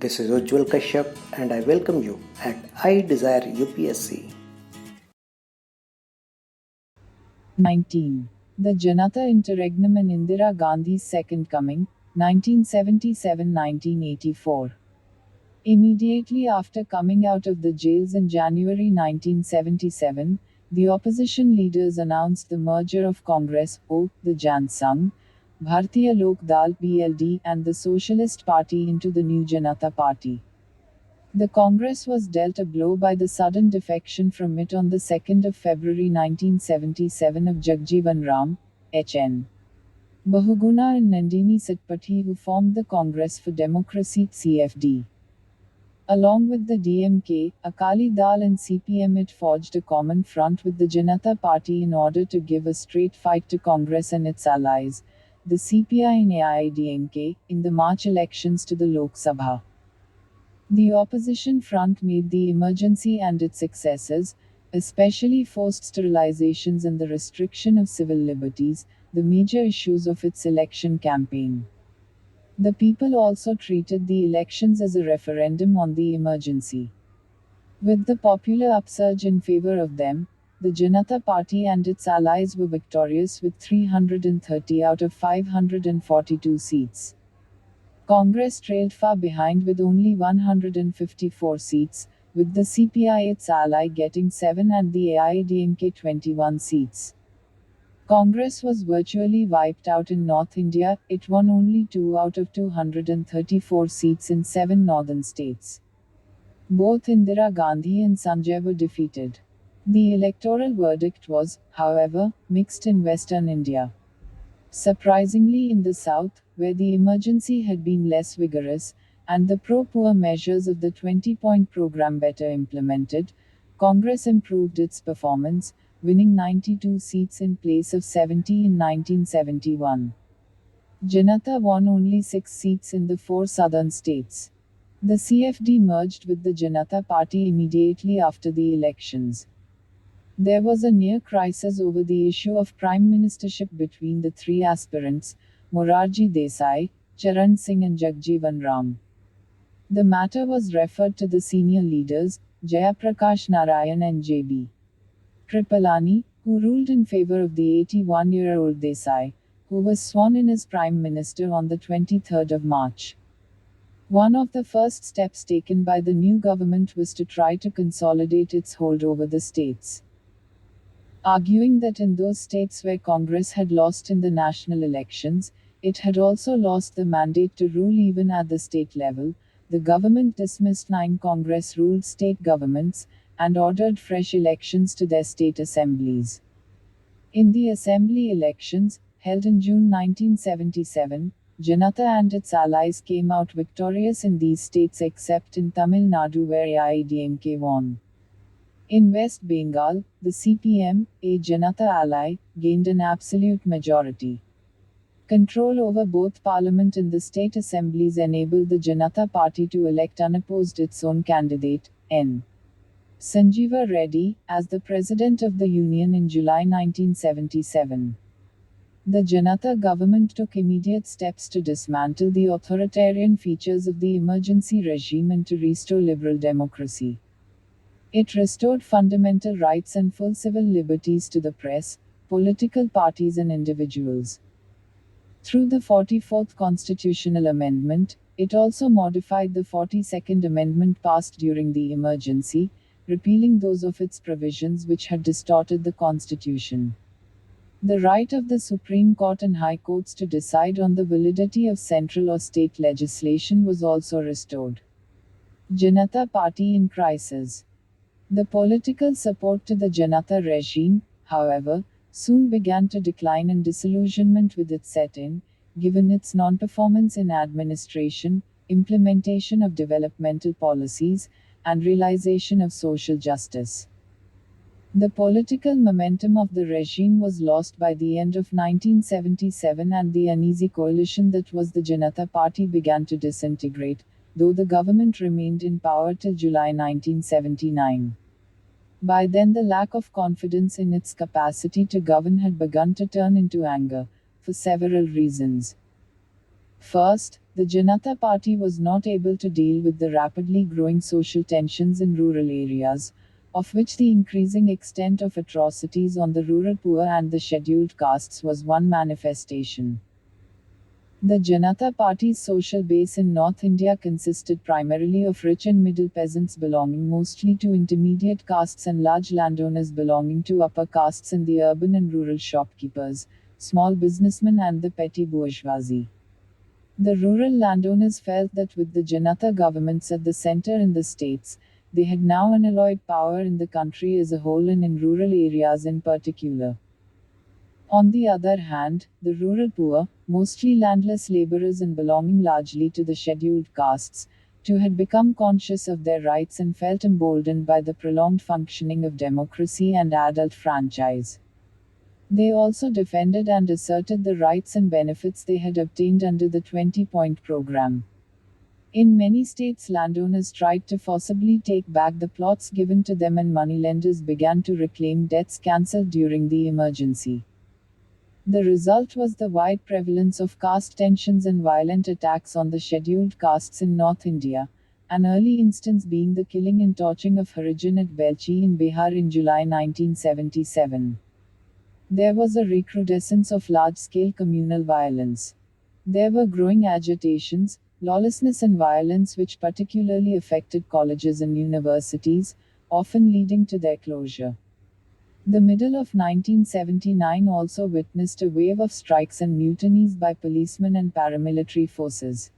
This is Ujjwal Kashyap and I welcome you at iDesireUPSC. 19. The Janta Interregnum Indira Gandhi's Second Coming, 1977-1984. Immediately after coming out of the jails in January 1977, the opposition leaders announced the merger of Congress, the Jan Sangh, Bharatiya Lok Dal (BLD) and the Socialist Party into the new Janata Party. The Congress was dealt a blow by the sudden defection from it on the 2nd of February 1977 of Jagjeevan Ram, H.N. Bahuguna and Nandini Satpathy, who formed the Congress for Democracy (CFD). Along with the DMK, Akali Dal and CPM, it forged a common front with the Janata Party in order to give a straight fight to Congress and its allies, the CPI and AIADMK, in the March elections to the Lok Sabha. The opposition front made the emergency and its excesses, especially forced sterilizations and the restriction of civil liberties, the major issues of its election campaign. The people also treated the elections as a referendum on the emergency. With the popular upsurge in favor of them, the Janata Party and its allies were victorious with 330 out of 542 seats. Congress trailed far behind with only 154 seats, with the CPI, its ally, getting 7 and the AIADMK 21 seats. Congress was virtually wiped out in North India, it won only 2 out of 234 seats in 7 northern states. Both Indira Gandhi and Sanjay were defeated. The electoral verdict was, however, mixed in western India. Surprisingly, in the south, where the emergency had been less vigorous, and the pro-poor measures of the 20-point program better implemented, Congress improved its performance, winning 92 seats in place of 70 in 1971. Janata won only 6 seats in the 4 southern states. The CFD merged with the Janata Party immediately after the elections. There was a near crisis over the issue of prime ministership between the 3 aspirants, Morarji Desai, Charan Singh and Jagjeevan Ram. The matter was referred to the senior leaders, Jayaprakash Narayan and J.B. Kripalani, who ruled in favor of the 81-year-old Desai, who was sworn in as Prime Minister on the 23rd of March. One of the first steps taken by the new government was to try to consolidate its hold over the states. Arguing that in those states where Congress had lost in the national elections, it had also lost the mandate to rule even at the state level, the government dismissed 9 Congress-ruled state governments, and ordered fresh elections to their state assemblies. In the assembly elections, held in June 1977, Janata and its allies came out victorious in these states except in Tamil Nadu where AIADMK won. In West Bengal, the CPM, a Janata ally, gained an absolute majority. Control over both parliament and the state assemblies enabled the Janata Party to elect unopposed its own candidate, N. Sanjeeva Reddy, as the President of the Union in July 1977. The Janata government took immediate steps to dismantle the authoritarian features of the emergency regime and to restore liberal democracy. It restored fundamental rights and full civil liberties to the press, political parties and individuals. Through the 44th constitutional amendment, it also modified the 42nd amendment passed during the emergency, repealing those of its provisions which had distorted the constitution. The right of the Supreme Court and High Courts to decide on the validity of central or state legislation was also restored. Janata Party in crisis. The political support to the Janata regime, however, soon began to decline and disillusionment with it set in, given its non-performance in administration, implementation of developmental policies, and realization of social justice. The political momentum of the regime was lost by the end of 1977 and the uneasy coalition that was the Janata Party began to disintegrate, though the government remained in power till July 1979. By then the lack of confidence in its capacity to govern had begun to turn into anger, for several reasons. First, the Janata Party was not able to deal with the rapidly growing social tensions in rural areas, of which the increasing extent of atrocities on the rural poor and the scheduled castes was one manifestation. The Janata Party's social base in North India consisted primarily of rich and middle peasants belonging mostly to intermediate castes and large landowners belonging to upper castes in the urban and rural shopkeepers, small businessmen and the petty bourgeoisie. The rural landowners felt that with the Janata governments at the center in the states, they had now unalloyed power in the country as a whole and in rural areas in particular. On the other hand, the rural poor, mostly landless laborers and belonging largely to the scheduled castes, too had become conscious of their rights and felt emboldened by the prolonged functioning of democracy and adult franchise. They also defended and asserted the rights and benefits they had obtained under the 20-point program. In many states, landowners tried to forcibly take back the plots given to them, and moneylenders began to reclaim debts cancelled during the emergency. The result was the wide prevalence of caste tensions and violent attacks on the scheduled castes in North India, an early instance being the killing and torching of Harijan at Belchi in Bihar in July 1977. There was a recrudescence of large-scale communal violence. There were growing agitations, lawlessness and violence which particularly affected colleges and universities, often leading to their closure. The middle of 1979 also witnessed a wave of strikes and mutinies by policemen and paramilitary forces.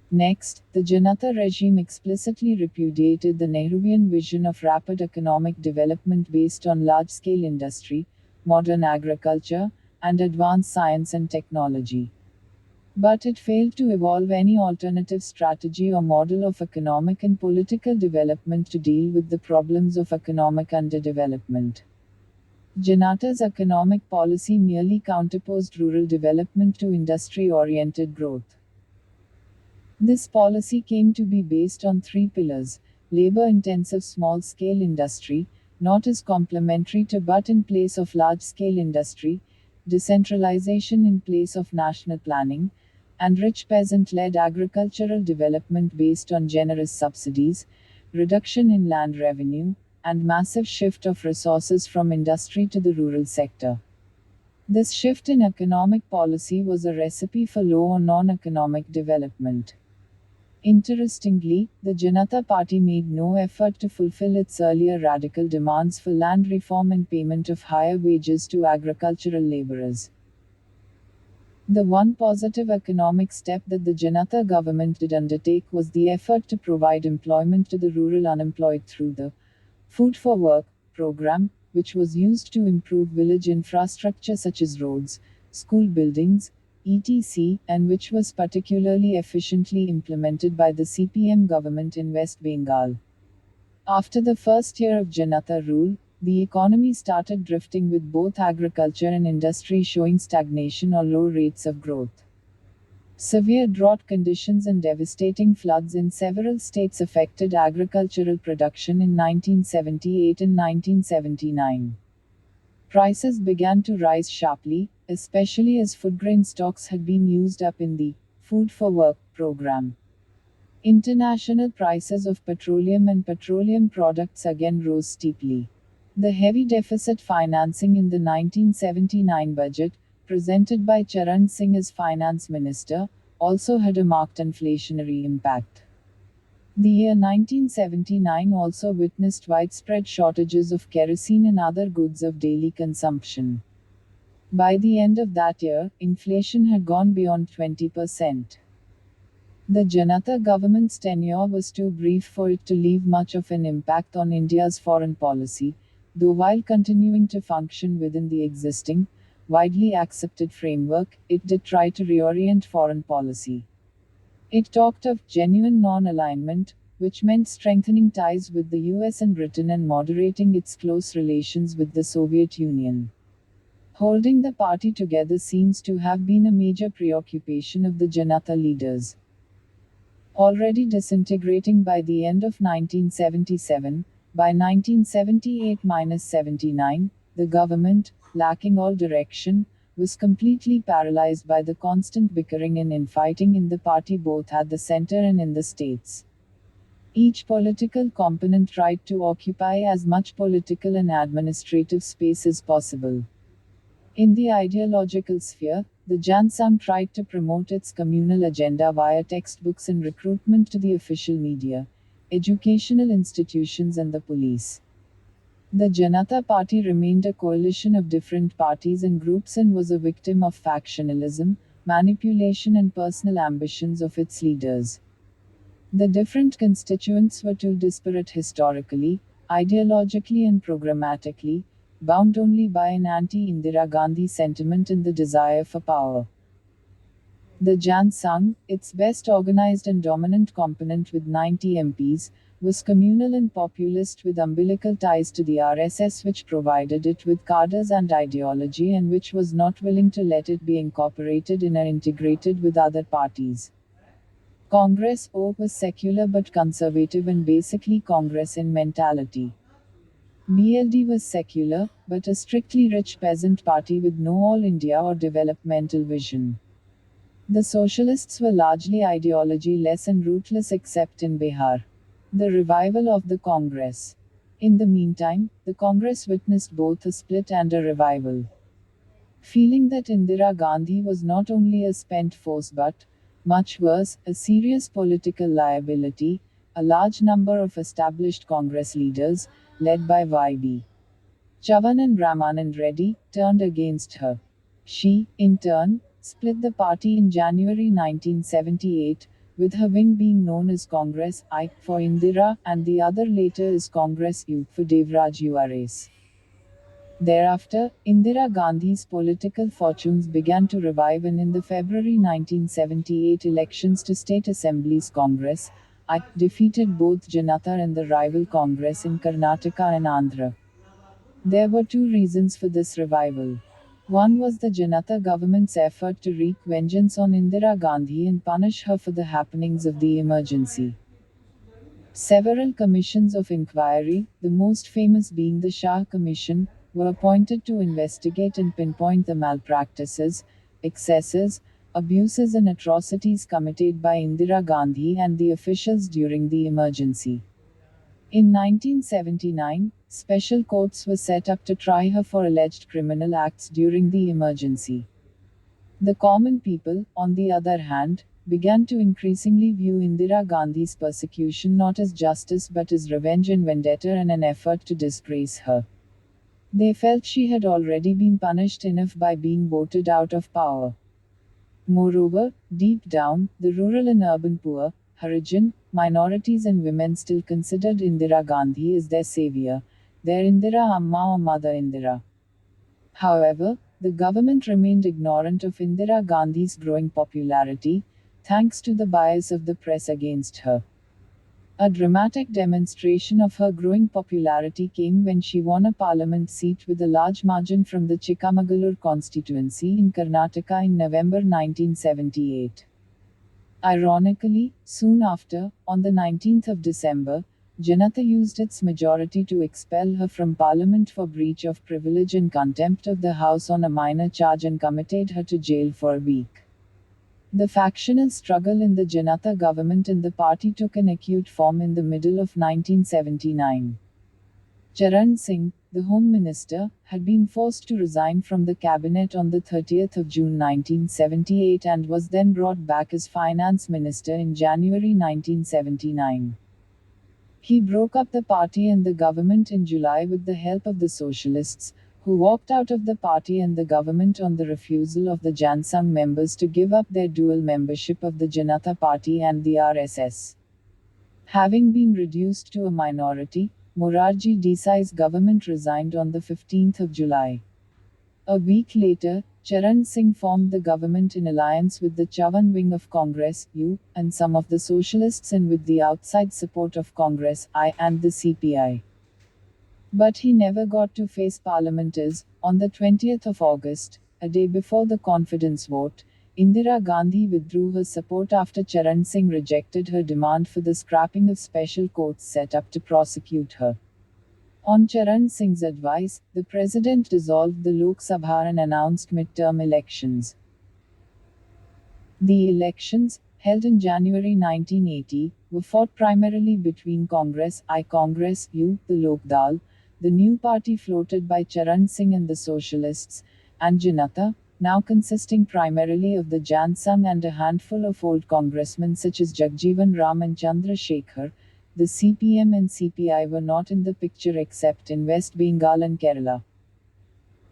Next, the Janata regime explicitly repudiated the Nehruvian vision of rapid economic development based on large-scale industry, modern agriculture, and advanced science and technology. But it failed to evolve any alternative strategy or model of economic and political development to deal with the problems of economic underdevelopment. Janata's economic policy merely counterposed rural development to industry-oriented growth. This policy came to be based on three pillars: labor-intensive small-scale industry, not as complementary to but in place of large-scale industry, decentralization in place of national planning, and rich peasant-led agricultural development based on generous subsidies, reduction in land revenue, and massive shift of resources from industry to the rural sector. This shift in economic policy was a recipe for low or non-economic development. Interestingly, the Janata Party made no effort to fulfill its earlier radical demands for land reform and payment of higher wages to agricultural laborers. The one positive economic step that the Janata government did undertake was the effort to provide employment to the rural unemployed through the Food for Work program, which was used to improve village infrastructure such as roads, school buildings, etc., and which was particularly efficiently implemented by the CPM government in West Bengal. After the first year of Janata rule, the economy started drifting, with both agriculture and industry showing stagnation or low rates of growth. Severe drought conditions and devastating floods in several states affected agricultural production in 1978 and 1979. Prices began to rise sharply, especially as food grain stocks had been used up in the Food for Work program. International prices of petroleum and petroleum products again rose steeply. The heavy deficit financing in the 1979 budget, presented by Charan Singh as finance minister, also had a marked inflationary impact. The year 1979 also witnessed widespread shortages of kerosene and other goods of daily consumption. By the end of that year, inflation had gone beyond 20%. The Janata government's tenure was too brief for it to leave much of an impact on India's foreign policy, though while continuing to function within the existing, widely accepted framework, it did try to reorient foreign policy. It talked of genuine non-alignment, which meant strengthening ties with the US and Britain and moderating its close relations with the Soviet Union. Holding the party together seems to have been a major preoccupation of the Janata leaders. Already disintegrating by the end of 1977, by 1978-79, the government, lacking all direction, was completely paralyzed by the constant bickering and infighting in the party both at the center and in the states. Each political component tried to occupy as much political and administrative space as possible. In the ideological sphere, the Jansang tried to promote its communal agenda via textbooks and recruitment to the official media, educational institutions, and the police. The Janata Party remained a coalition of different parties and groups and was a victim of factionalism, manipulation, and personal ambitions of its leaders. The different constituents were too disparate historically, ideologically, and programmatically, bound only by an anti Indira Gandhi sentiment and the desire for power. The Jansang, its best organized and dominant component with 90 MPs, was communal and populist with umbilical ties to the RSS, which provided it with cadres and ideology and which was not willing to let it be incorporated in or integrated with other parties. Congress O was secular but conservative and basically Congress in mentality. BLD was secular, but a strictly rich peasant party with no all India or developmental vision. The socialists were largely ideology-less and rootless except in Bihar. The revival of the Congress. In the meantime, the Congress witnessed both a split and a revival. Feeling that Indira Gandhi was not only a spent force but, much worse, a serious political liability, a large number of established Congress leaders, led by Y.B. Chavan and Ramanand Reddy, turned against her. She, in turn, split the party in January 1978, with her wing being known as Congress I for Indira and the other later as Congress U for Devraj URS. Thereafter, Indira Gandhi's political fortunes began to revive, and in the February 1978 elections to State Assemblies, Congress I defeated both Janata and the rival Congress in Karnataka and Andhra. There were two reasons for this revival. One was the Janata government's effort to wreak vengeance on Indira Gandhi and punish her for the happenings of the emergency. Several commissions of inquiry, the most famous being the Shah Commission, were appointed to investigate and pinpoint the malpractices, excesses, abuses, and atrocities committed by Indira Gandhi and the officials during the emergency. In 1979, special courts were set up to try her for alleged criminal acts during the emergency. The common people, on the other hand, began to increasingly view Indira Gandhi's persecution not as justice but as revenge and vendetta and an effort to disgrace her. They felt she had already been punished enough by being voted out of power. Moreover, deep down, the rural and urban poor, Harijan, minorities and women still considered Indira Gandhi as their savior, their Indira Amma or Mother Indira. However, the government remained ignorant of Indira Gandhi's growing popularity, thanks to the bias of the press against her. A dramatic demonstration of her growing popularity came when she won a parliament seat with a large margin from the Chikamagalur constituency in Karnataka in November 1978. Ironically, soon after, on the 19th of December, Janata used its majority to expel her from parliament for breach of privilege and contempt of the House on a minor charge and committed her to jail for a week. The factional struggle in the Janata government and the party took an acute form in the middle of 1979. Charan Singh, the Home Minister, had been forced to resign from the cabinet on the 30th of June 1978 and was then brought back as Finance Minister in January 1979. He broke up the party and the government in July with the help of the Socialists, who walked out of the party and the government on the refusal of the Jansang members to give up their dual membership of the Janata Party and the RSS. Having been reduced to a minority, Morarji Desai's government resigned on the 15th of July. A week later, Charan Singh formed the government in alliance with the Chavan wing of Congress U, and some of the Socialists and with the outside support of Congress I and the CPI. But he never got to face Parliament as, on the 20th of August, a day before the confidence vote, Indira Gandhi withdrew her support after Charan Singh rejected her demand for the scrapping of special courts set up to prosecute her. On Charan Singh's advice, the president dissolved the Lok Sabha and announced midterm elections. The elections, held in January 1980, were fought primarily between Congress I, Congress U, the Lok Dal, the new party floated by Charan Singh and the Socialists, and Janata, now consisting primarily of the Jan Sangh and a handful of old congressmen such as Jagjeevan Ram and Chandra Shekhar. The CPM and CPI were not in the picture except in West Bengal and Kerala.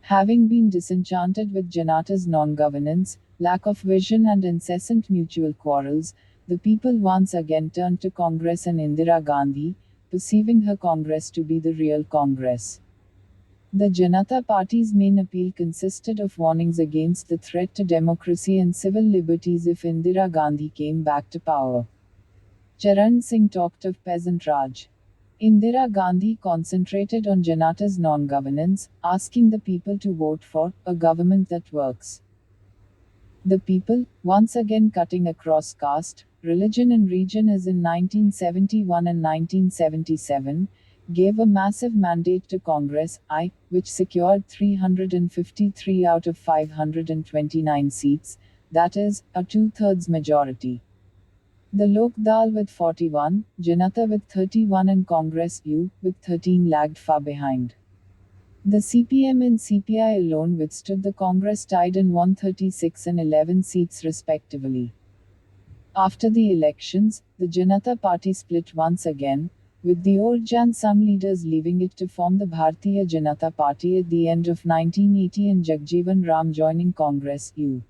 Having been disenchanted with Janata's non-governance, lack of vision and incessant mutual quarrels, the people once again turned to Congress and Indira Gandhi, perceiving her Congress to be the real Congress. The Janata Party's main appeal consisted of warnings against the threat to democracy and civil liberties if Indira Gandhi came back to power. Charan Singh talked of peasant Raj. Indira Gandhi concentrated on Janata's non-governance, asking the people to vote for a government that works. The people, once again cutting across caste, religion and region as in 1971 and 1977, gave a massive mandate to Congress I, which secured 353 out of 529 seats, that is, a two-thirds majority. The Lok Dal with 41, Janata with 31 and Congress U, with 13 lagged far behind. The CPM and CPI alone withstood the Congress tied and won 36 and 11 seats respectively. After the elections, the Janata Party split once again, with the old Jan Sangh leaders leaving it to form the Bharatiya Janata Party at the end of 1980 and Jagjeevan Ram joining Congress U.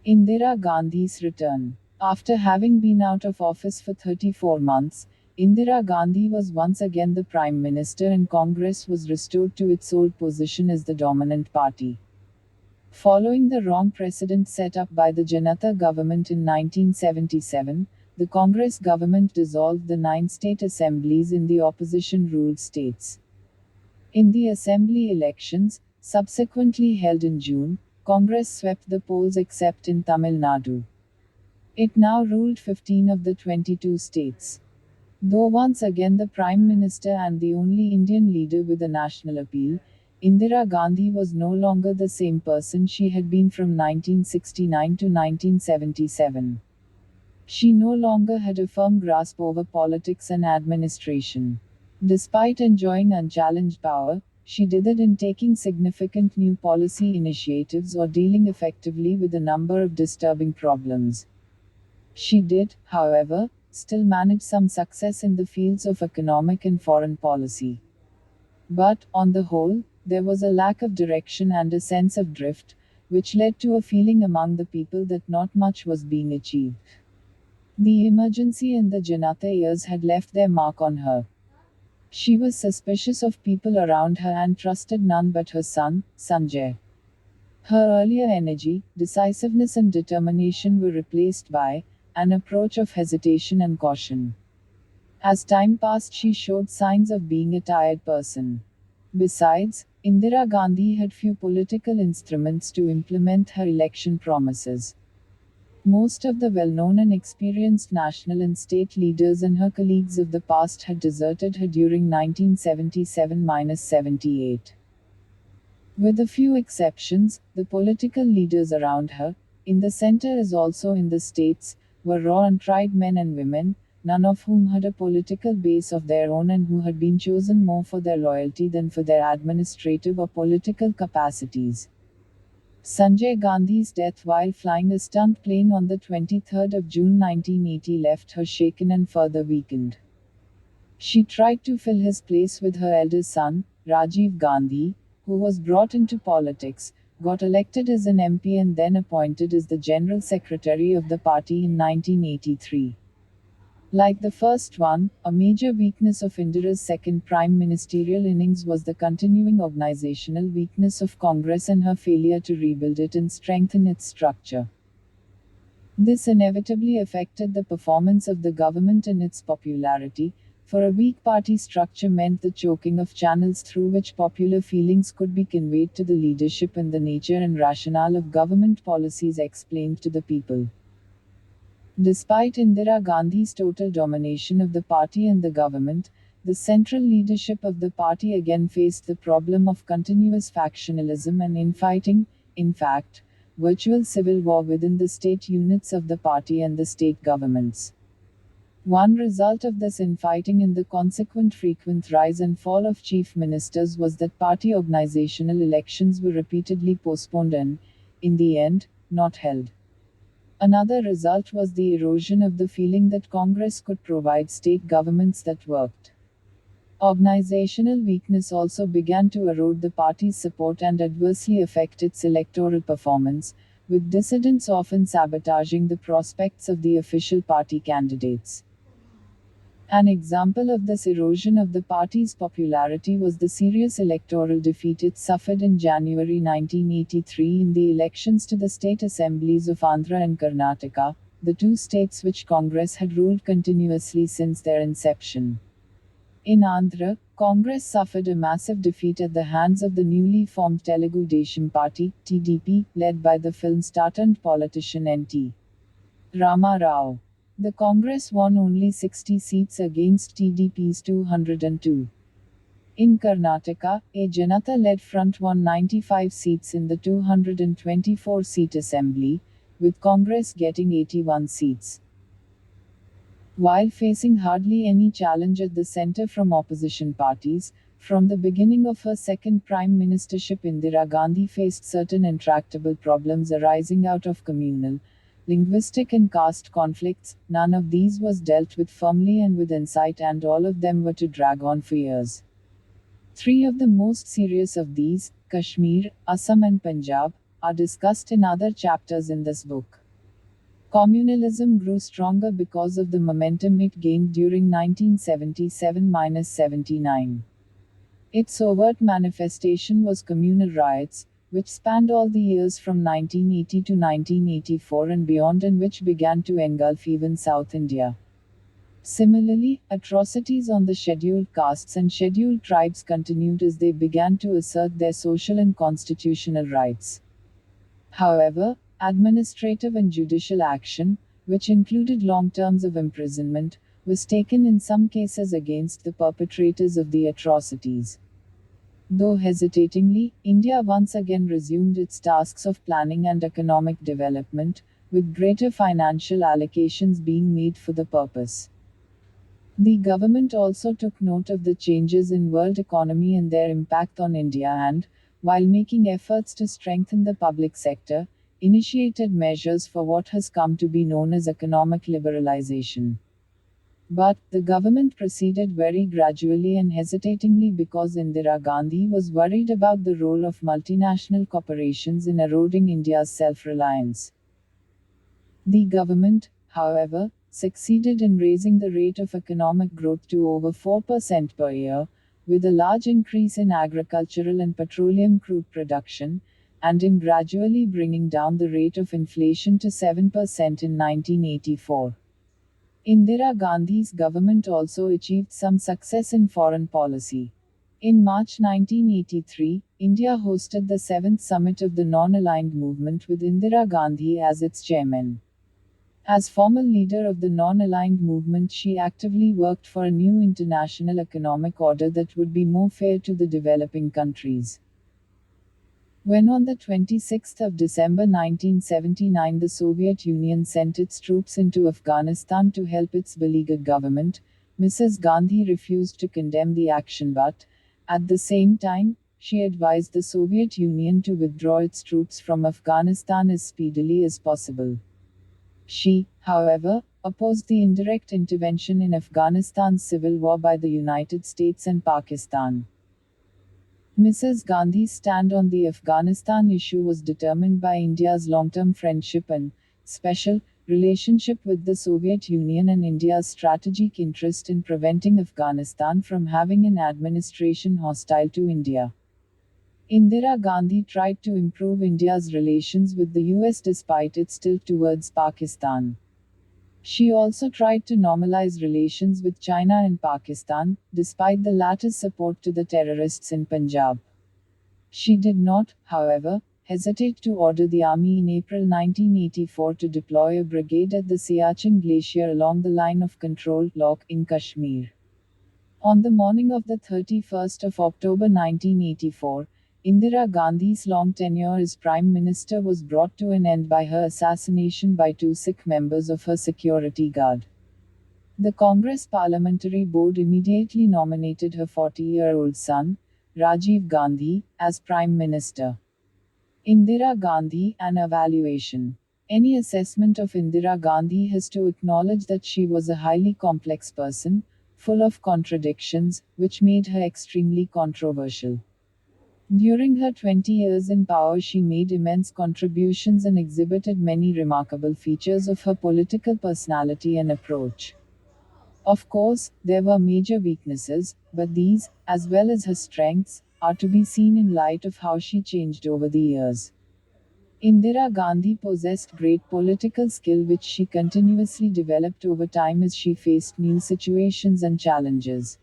Indira Gandhi's return. After having been out of office for 34 months, Indira Gandhi was once again the Prime Minister and Congress was restored to its old position as the dominant party. Following the wrong precedent set up by the Janata government in 1977, the Congress government dissolved the 9 state assemblies in the opposition-ruled states. In the assembly elections, subsequently held in June, Congress swept the polls except in Tamil Nadu. It now ruled 15 of the 22 states. Though once again the Prime Minister and the only Indian leader with a national appeal, Indira Gandhi was no longer the same person she had been from 1969 to 1977. She no longer had a firm grasp over politics and administration. Despite enjoying unchallenged power, she dithered in taking significant new policy initiatives or dealing effectively with a number of disturbing problems. She did, however, still manage some success in the fields of economic and foreign policy. But, on the whole, there was a lack of direction and a sense of drift, which led to a feeling among the people that not much was being achieved. The emergency in the Janata years had left their mark on her. She was suspicious of people around her and trusted none but her son, Sanjay. Her earlier energy, decisiveness and determination were replaced by an approach of hesitation and caution. As time passed, she showed signs of being a tired person. Besides, Indira Gandhi had few political instruments to implement her election promises. Most of the well-known and experienced national and state leaders and her colleagues of the past had deserted her during 1977-78. With a few exceptions, the political leaders around her, in the center as also in the states, were raw untried men and women, none of whom had a political base of their own and who had been chosen more for their loyalty than for their administrative or political capacities. Sanjay Gandhi's death while flying a stunt plane on the 23rd of June 1980 left her shaken and further weakened. She tried to fill his place with her eldest son, Rajiv Gandhi, who was brought into politics, got elected as an MP and then appointed as the General Secretary of the party in 1983. Like the first one, a major weakness of Indira's second prime ministerial innings was the continuing organizational weakness of Congress and her failure to rebuild it and strengthen its structure. This inevitably affected the performance of the government and its popularity, for a weak party structure meant the choking of channels through which popular feelings could be conveyed to the leadership and the nature and rationale of government policies explained to the people. Despite Indira Gandhi's total domination of the party and the government, the central leadership of the party again faced the problem of continuous factionalism and infighting, in fact, virtual civil war within the state units of the party and the state governments. One result of this infighting and the consequent frequent rise and fall of chief ministers was that party organizational elections were repeatedly postponed and, in the end, not held. Another result was the erosion of the feeling that Congress could provide state governments that worked. Organizational weakness also began to erode the party's support and adversely affect its electoral performance, with dissidents often sabotaging the prospects of the official party candidates. An example of this erosion of the party's popularity was the serious electoral defeat it suffered in January 1983 in the elections to the state assemblies of Andhra and Karnataka, the two states which Congress had ruled continuously since their inception. In Andhra, Congress suffered a massive defeat at the hands of the newly formed Telugu Desam Party, TDP, led by the film star turned politician N.T. Rama Rao. The Congress won only 60 seats against TDP's 202. In Karnataka, a Janata-led front won 95 seats in the 224-seat assembly, with Congress getting 81 seats. While facing hardly any challenge at the center from opposition parties, from the beginning of her second prime ministership Indira Gandhi faced certain intractable problems arising out of communal, linguistic and caste conflicts. None of these was dealt with firmly and with insight, and all of them were to drag on for years. Three of the most serious of these, Kashmir, Assam and Punjab, are discussed in other chapters in this book. Communalism grew stronger because of the momentum it gained during 1977–79. Its overt manifestation was communal riots, which spanned all the years from 1980 to 1984 and beyond, and which began to engulf even South India. Similarly, atrocities on the scheduled castes and scheduled tribes continued as they began to assert their social and constitutional rights. However, administrative and judicial action, which included long terms of imprisonment, was taken in some cases against the perpetrators of the atrocities. Though hesitatingly, India once again resumed its tasks of planning and economic development, with greater financial allocations being made for the purpose. The government also took note of the changes in world economy and their impact on India and, while making efforts to strengthen the public sector, initiated measures for what has come to be known as economic liberalization. But, the government proceeded very gradually and hesitatingly because Indira Gandhi was worried about the role of multinational corporations in eroding India's self-reliance. The government, however, succeeded in raising the rate of economic growth to over 4% per year, with a large increase in agricultural and petroleum crude production, and in gradually bringing down the rate of inflation to 7% in 1984. Indira Gandhi's government also achieved some success in foreign policy. In March 1983, India hosted the 7th summit of the Non-Aligned Movement with Indira Gandhi as its chairman. As formal leader of the non-aligned movement, she actively worked for a new international economic order that would be more fair to the developing countries. When on the 26th of December 1979 the Soviet Union sent its troops into Afghanistan to help its beleaguered government, Mrs. Gandhi refused to condemn the action but, at the same time, she advised the Soviet Union to withdraw its troops from Afghanistan as speedily as possible. She, however, opposed the indirect intervention in Afghanistan's civil war by the United States and Pakistan. Mrs. Gandhi's stand on the Afghanistan issue was determined by India's long-term friendship and special relationship with the Soviet Union and India's strategic interest in preventing Afghanistan from having an administration hostile to India. Indira Gandhi tried to improve India's relations with the US despite its tilt towards Pakistan. She also tried to normalize relations with China and Pakistan, despite the latter's support to the terrorists in Punjab. She did not, however, hesitate to order the army in April 1984 to deploy a brigade at the Siachen Glacier along the line of control (LOC) in Kashmir. On the morning of the 31st of October 1984, Indira Gandhi's long tenure as Prime Minister was brought to an end by her assassination by two Sikh members of her security guard. The Congress Parliamentary Board immediately nominated her 40-year-old son, Rajiv Gandhi, as Prime Minister. Indira Gandhi, an evaluation. Any assessment of Indira Gandhi has to acknowledge that she was a highly complex person, full of contradictions, which made her extremely controversial. During her 20 years in power, she made immense contributions and exhibited many remarkable features of her political personality and approach. Of course, there were major weaknesses, but these, as well as her strengths, are to be seen in light of how she changed over the years. Indira Gandhi possessed great political skill which she continuously developed over time as she faced new situations and challenges.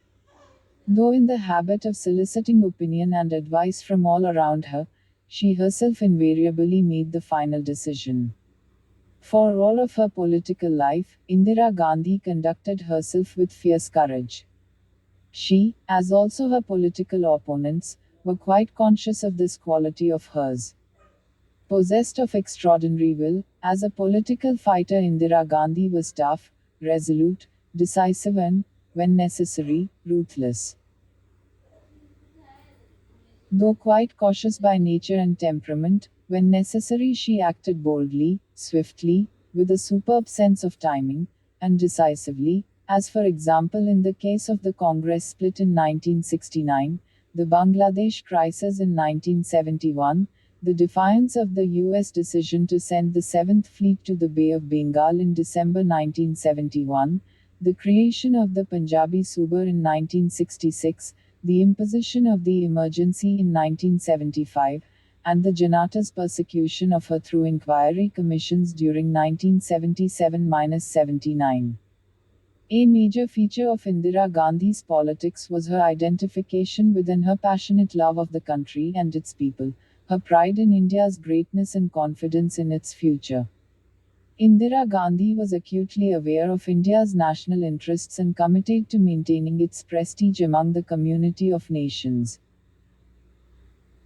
Though in the habit of soliciting opinion and advice from all around her, she herself invariably made the final decision. For all of her political life, Indira Gandhi conducted herself with fierce courage. She, as also her political opponents, were quite conscious of this quality of hers. Possessed of extraordinary will, as a political fighter, Indira Gandhi was tough, resolute, decisive, and, when necessary, ruthless. Though quite cautious by nature and temperament, when necessary she acted boldly, swiftly, with a superb sense of timing, and decisively, as for example in the case of the Congress split in 1969, the Bangladesh crisis in 1971, the defiance of the US decision to send the 7th Fleet to the Bay of Bengal in December 1971, the creation of the Punjabi Suba in 1966, the imposition of the emergency in 1975, and the Janata's persecution of her through inquiry commissions during 1977-79. A major feature of Indira Gandhi's politics was her identification with and her passionate love of the country and its people, her pride in India's greatness and confidence in its future. Indira Gandhi was acutely aware of India's national interests and committed to maintaining its prestige among the community of nations.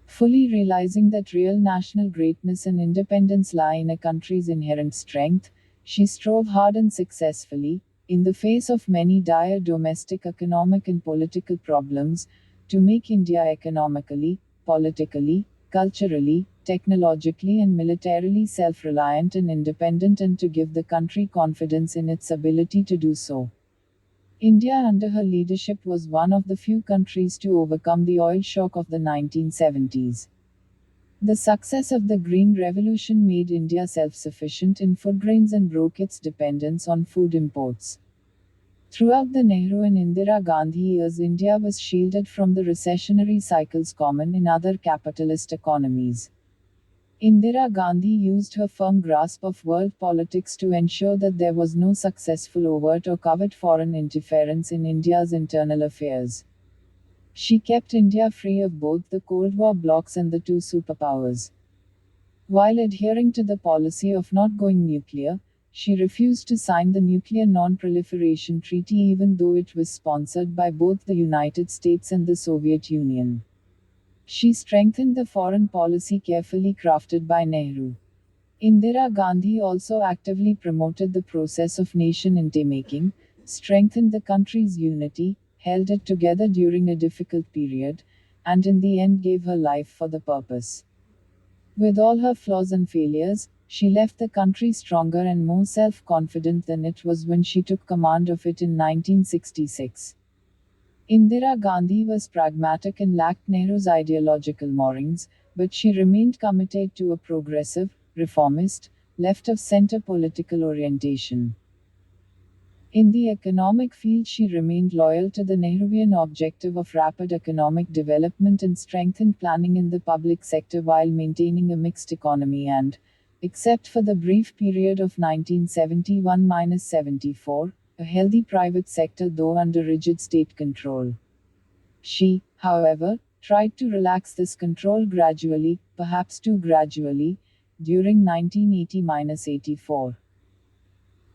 Fully realizing that real national greatness and independence lie in a country's inherent strength, she strove hard and successfully, in the face of many dire domestic economic and political problems, to make India economically, politically, culturally, technologically and militarily self-reliant and independent, and to give the country confidence in its ability to do so. India under her leadership was one of the few countries to overcome the oil shock of the 1970s. The success of the Green Revolution made India self-sufficient in food grains and broke its dependence on food imports. Throughout the Nehru and Indira Gandhi years, India was shielded from the recessionary cycles common in other capitalist economies. Indira Gandhi used her firm grasp of world politics to ensure that there was no successful overt or covert foreign interference in India's internal affairs. She kept India free of both the Cold War blocs and the two superpowers. While adhering to the policy of not going nuclear, she refused to sign the Nuclear Non-Proliferation Treaty even though it was sponsored by both the United States and the Soviet Union. She strengthened the foreign policy carefully crafted by Nehru. Indira Gandhi also actively promoted the process of nation intermaking, strengthened the country's unity, held it together during a difficult period, and in the end gave her life for the purpose. With all her flaws and failures, she left the country stronger and more self-confident than it was when she took command of it in 1966. Indira Gandhi was pragmatic and lacked Nehru's ideological moorings, but she remained committed to a progressive, reformist, left-of-center political orientation. In the economic field, she remained loyal to the Nehruvian objective of rapid economic development and strengthened planning in the public sector while maintaining a mixed economy and, except for the brief period of 1971-74, a healthy private sector though under rigid state control. She, however, tried to relax this control gradually, perhaps too gradually, during 1980-84.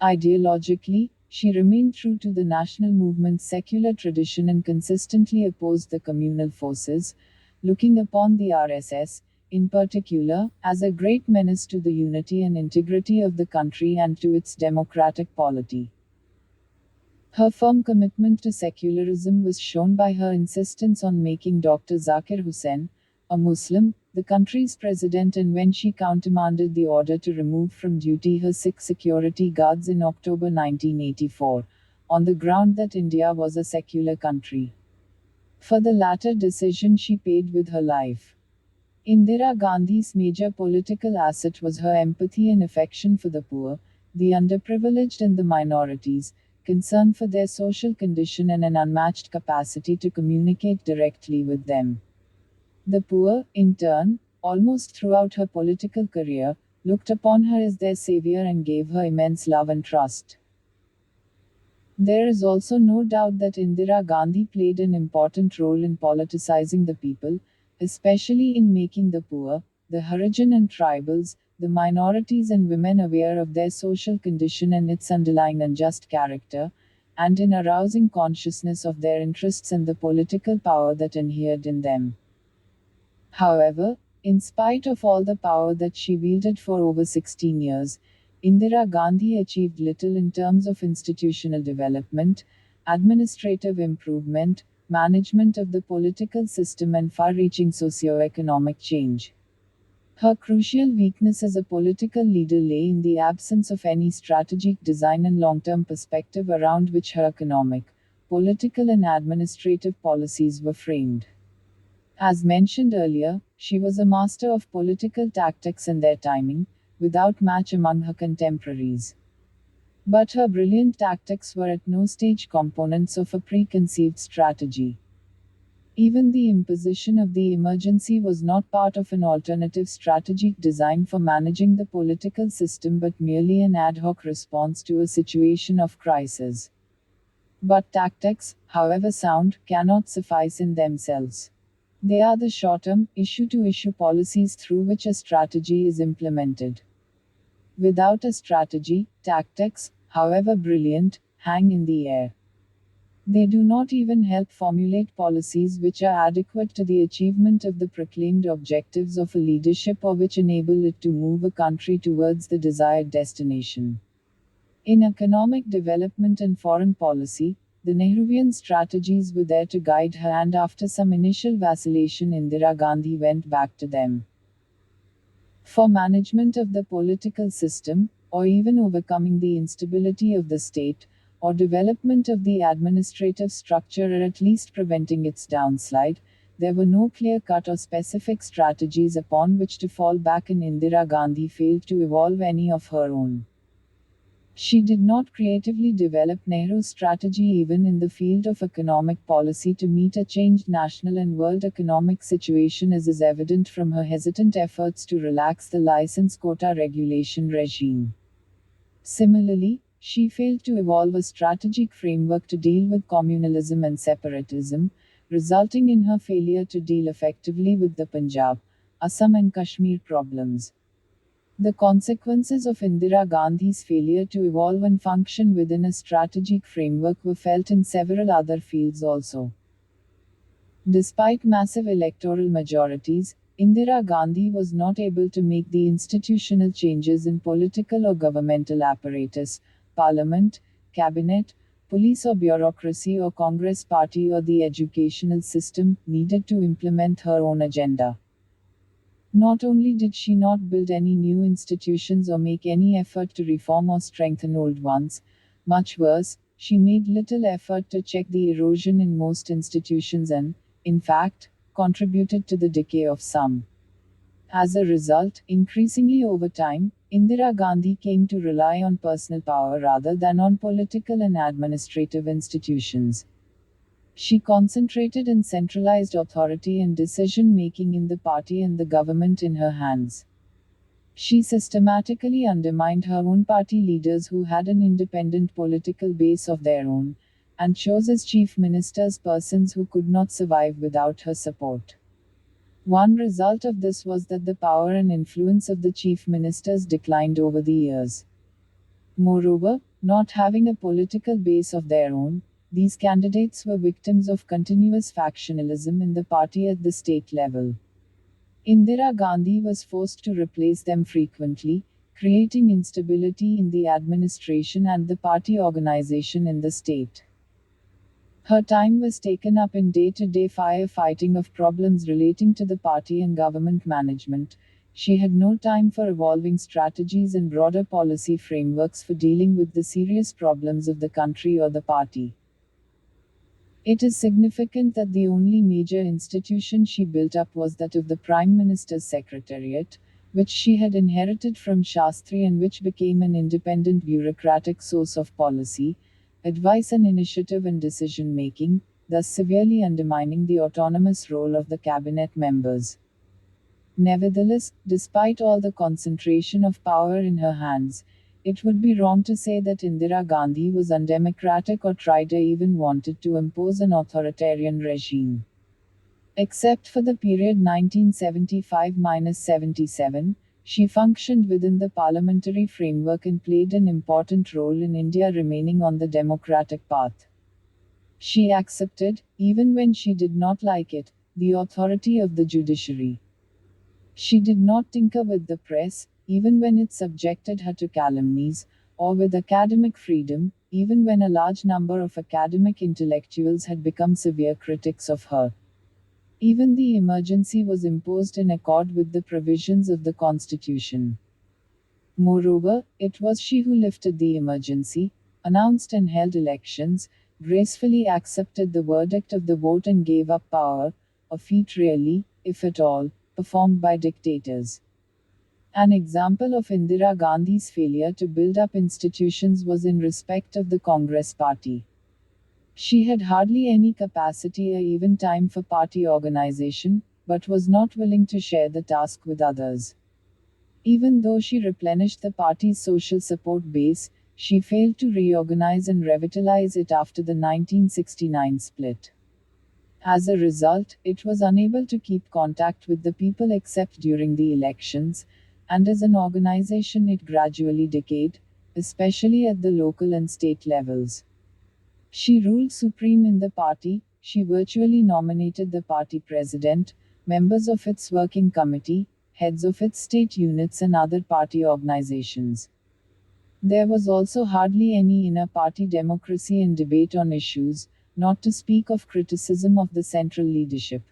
Ideologically, she remained true to the national movement's secular tradition and consistently opposed the communal forces, looking upon the RSS, in particular, as a great menace to the unity and integrity of the country and to its democratic polity. Her firm commitment to secularism was shown by her insistence on making Dr. Zakir Hussain, a Muslim, the country's president, and when she countermanded the order to remove from duty her Sikh security guards in October 1984, on the ground that India was a secular country. For the latter decision she paid with her life. Indira Gandhi's major political asset was her empathy and affection for the poor, the underprivileged and the minorities, concern for their social condition and an unmatched capacity to communicate directly with them. The poor, in turn, almost throughout her political career, looked upon her as their savior and gave her immense love and trust. There is also no doubt that Indira Gandhi played an important role in politicizing the people, especially in making the poor, the Harijan and tribals, the minorities and women aware of their social condition and its underlying unjust character, and in arousing consciousness of their interests and the political power that inhered in them. However, in spite of all the power that she wielded for over 16 years, Indira Gandhi achieved little in terms of institutional development, administrative improvement, management of the political system, and far reaching socio-economic change. Her crucial weakness as a political leader lay in the absence of any strategic design and long term perspective around which her economic, political, and administrative policies were framed. As mentioned earlier, she was a master of political tactics and their timing, without match among her contemporaries. But her brilliant tactics were at no stage components of a preconceived strategy. Even the imposition of the emergency was not part of an alternative strategic design for managing the political system but merely an ad hoc response to a situation of crisis. But tactics, however sound, cannot suffice in themselves. They are the short-term, issue-to-issue policies through which a strategy is implemented. Without a strategy, tactics, however brilliant, hang in the air. They do not even help formulate policies which are adequate to the achievement of the proclaimed objectives of a leadership or which enable it to move a country towards the desired destination. In economic development and foreign policy, the Nehruvian strategies were there to guide her, and after some initial vacillation, Indira Gandhi went back to them. For management of the political system, or even overcoming the instability of the state, or development of the administrative structure, or at least preventing its downslide, there were no clear-cut or specific strategies upon which to fall back, and Indira Gandhi failed to evolve any of her own. She did not creatively develop Nehru's strategy even in the field of economic policy to meet a changed national and world economic situation, as is evident from her hesitant efforts to relax the license quota regulation regime. Similarly, she failed to evolve a strategic framework to deal with communalism and separatism, resulting in her failure to deal effectively with the Punjab, Assam and Kashmir problems. The consequences of Indira Gandhi's failure to evolve and function within a strategic framework were felt in several other fields also. Despite massive electoral majorities, Indira Gandhi was not able to make the institutional changes in political or governmental apparatus, parliament, cabinet, police or bureaucracy or Congress party or the educational system needed to implement her own agenda. Not only did she not build any new institutions or make any effort to reform or strengthen old ones, much worse, she made little effort to check the erosion in most institutions and, in fact, contributed to the decay of some. As a result, increasingly over time, Indira Gandhi came to rely on personal power rather than on political and administrative institutions. She concentrated and centralized authority and decision-making in the party and the government in her hands. She systematically undermined her own party leaders who had an independent political base of their own, and chose as chief ministers persons who could not survive without her support. One result of this was that the power and influence of the chief ministers declined over the years. Moreover, Not having a political base of their own, these candidates were victims of continuous factionalism in the party at the state level. Indira Gandhi was forced to replace them frequently, creating instability in the administration and the party organization in the state. Her time was taken up in day-to-day firefighting of problems relating to the party and government management. She had no time for evolving strategies and broader policy frameworks for dealing with the serious problems of the country or the party. It is significant that the only major institution she built up was that of the Prime Minister's Secretariat, which she had inherited from Shastri and which became an independent bureaucratic source of policy, advice and initiative and decision making, thus severely undermining the autonomous role of the cabinet members. Nevertheless, despite all the concentration of power in her hands, it would be wrong to say that Indira Gandhi was undemocratic or tried or even wanted to impose an authoritarian regime. Except for the period 1975–77, she functioned within the parliamentary framework and played an important role in India remaining on the democratic path. She accepted, even when she did not like it, the authority of the judiciary. She did not tinker with the press, even when it subjected her to calumnies, or with academic freedom, even when a large number of academic intellectuals had become severe critics of her. Even the emergency was imposed in accord with the provisions of the Constitution. Moreover, it was she who lifted the emergency, announced and held elections, gracefully accepted the verdict of the vote and gave up power, a feat rarely, if at all, performed by dictators. An example of Indira Gandhi's failure to build up institutions was in respect of the Congress party. She had hardly any capacity or even time for party organization, but was not willing to share the task with others. Even though she replenished the party's social support base, she failed to reorganize and revitalize it after the 1969 split. As a result, it was unable to keep contact with the people except during the elections, and as an organization it gradually decayed, especially at the local and state levels. She ruled supreme in the party, she virtually nominated the party president, members of its working committee, heads of its state units and other party organizations. There was also hardly any inner party democracy and debate on issues, not to speak of criticism of the central leadership.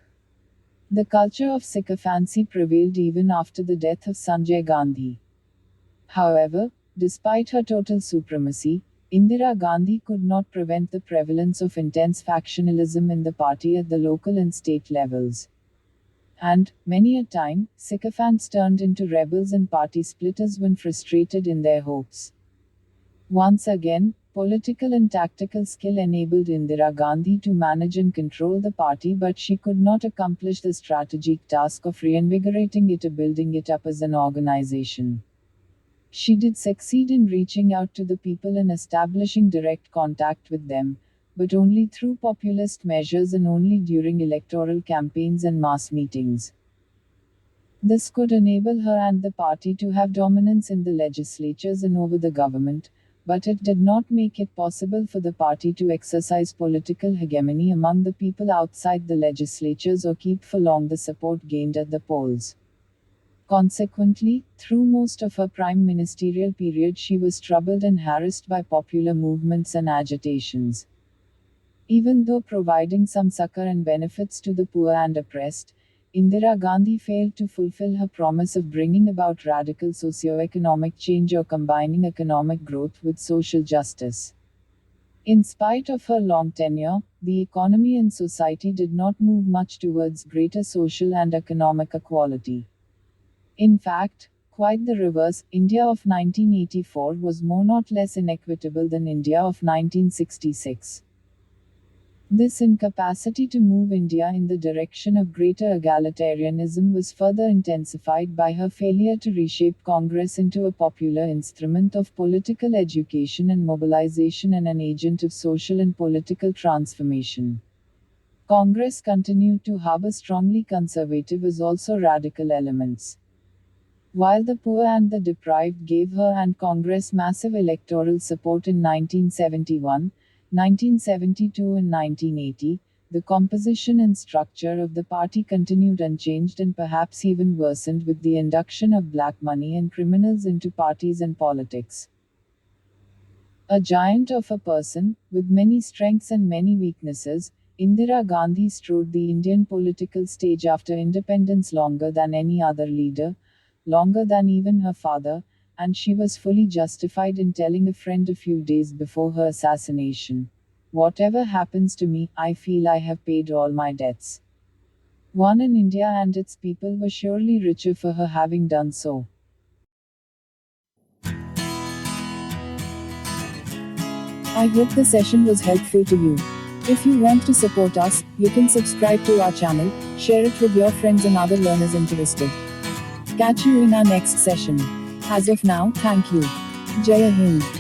The culture of sycophancy prevailed even after the death of Sanjay Gandhi. However, despite her total supremacy, Indira Gandhi could not prevent the prevalence of intense factionalism in the party at the local and state levels. And, many a time, sycophants turned into rebels and party splitters when frustrated in their hopes. Once again, political and tactical skill enabled Indira Gandhi to manage and control the party, but she could not accomplish the strategic task of reinvigorating it or building it up as an organization. She did succeed in reaching out to the people and establishing direct contact with them, but only through populist measures and only during electoral campaigns and mass meetings. This could enable her and the party to have dominance in the legislatures and over the government, but it did not make it possible for the party to exercise political hegemony among the people outside the legislatures or keep for long the support gained at the polls. Consequently, through most of her prime ministerial period she was troubled and harassed by popular movements and agitations. Even though providing some succor and benefits to the poor and oppressed, Indira Gandhi failed to fulfill her promise of bringing about radical socio-economic change or combining economic growth with social justice. In spite of her long tenure, the economy and society did not move much towards greater social and economic equality. In fact, quite the reverse, India of 1984 was more not less inequitable than India of 1966. This incapacity to move India in the direction of greater egalitarianism was further intensified by her failure to reshape Congress into a popular instrument of political education and mobilization and an agent of social and political transformation. Congress continued to harbor strongly conservative as also radical elements. While the poor and the deprived gave her and Congress massive electoral support in 1971, 1972 and 1980, the composition and structure of the party continued unchanged and perhaps even worsened with the induction of black money and criminals into parties and politics. A giant of a person, with many strengths and many weaknesses, Indira Gandhi strode the Indian political stage after independence longer than any other leader, longer than even her father, and she was fully justified in telling a friend a few days before her assassination, "Whatever happens to me, I feel I have paid all my debts." One in India and its people were surely richer for her having done so. I hope the session was helpful to you. If you want to support us, you can subscribe to our channel, share it with your friends and other learners interested. Catch you in our next session. As of now, thank you. Jai Hind.